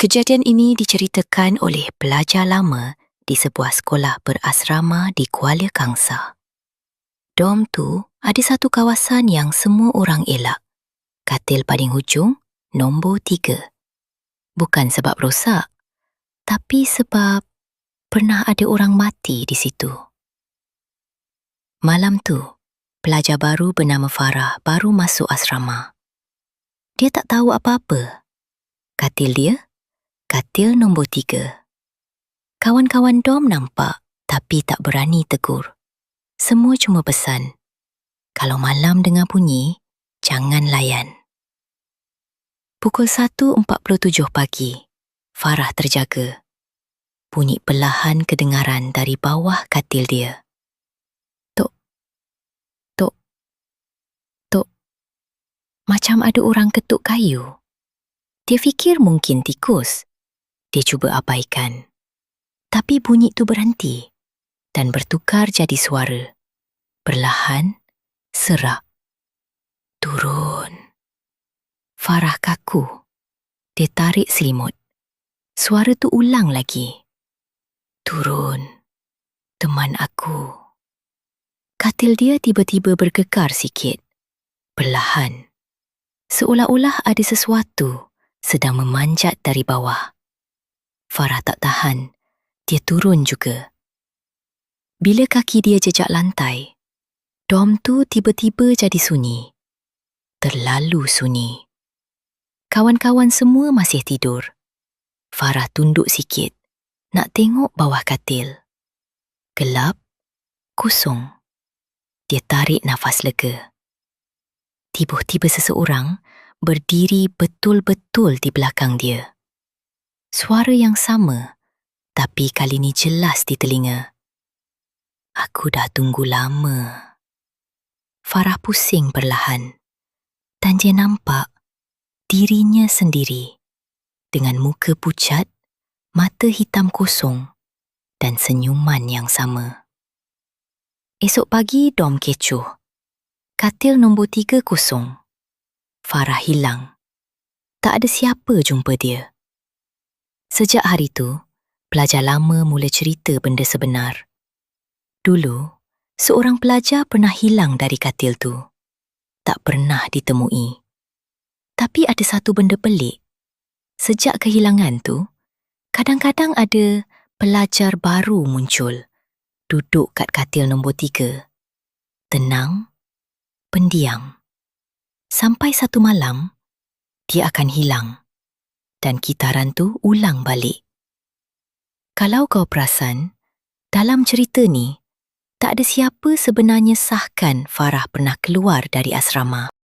Kejadian ini diceritakan oleh pelajar lama di sebuah sekolah berasrama di Kuala Kangsar. Dom tu ada satu kawasan yang semua orang elak. Katil paling hujung, nombor 3. Bukan sebab rosak, tapi sebab pernah ada orang mati di situ. Malam tu, pelajar baru bernama Farah baru masuk asrama. Dia tak tahu apa-apa. Katil dia, katil nombor 3. Kawan-kawan Dom nampak tapi tak berani tegur. Semua cuma pesan, kalau malam dengar bunyi, jangan layan. Pukul 1.47 pagi, Farah terjaga. Bunyi perlahan kedengaran dari bawah katil dia. Tok, tok, tok. Macam ada orang ketuk kayu. Dia fikir mungkin tikus. Dia cuba abaikan. Tapi bunyi itu berhenti dan bertukar jadi suara. Perlahan, serak. Turun. Farah kaku. Dia tarik selimut. Suara tu ulang lagi. Turun. Teman aku. Katil dia tiba-tiba bergegar sikit. Perlahan. Seolah-olah ada sesuatu sedang memanjat dari bawah. Farah tak tahan. Dia turun juga. Bila kaki dia jejak lantai, dom tu tiba-tiba jadi sunyi. Terlalu sunyi. Kawan-kawan semua masih tidur. Farah tunduk sikit, nak tengok bawah katil. Gelap, kosong. Dia tarik nafas lega. Tiba-tiba seseorang berdiri betul-betul di belakang dia. Suara yang sama, tapi kali ni jelas di telinga. Aku dah tunggu lama. Farah pusing perlahan dan dia nampak dirinya sendiri dengan muka pucat, mata hitam kosong dan senyuman yang sama. Esok pagi Dom kecoh. Katil nombor 3 kosong. Farah hilang. Tak ada siapa jumpa dia. Sejak hari tu, pelajar lama mula cerita benda sebenar. Dulu, seorang pelajar pernah hilang dari katil tu. Tak pernah ditemui. Tapi ada satu benda pelik. Sejak kehilangan tu, kadang-kadang ada pelajar baru muncul, duduk kat katil nombor 3. Tenang, pendiam. Sampai satu malam, dia akan hilang. Dan kitaran tu ulang balik. Kalau kau perasan, dalam cerita ni, tak ada siapa sebenarnya sahkan Farah pernah keluar dari asrama.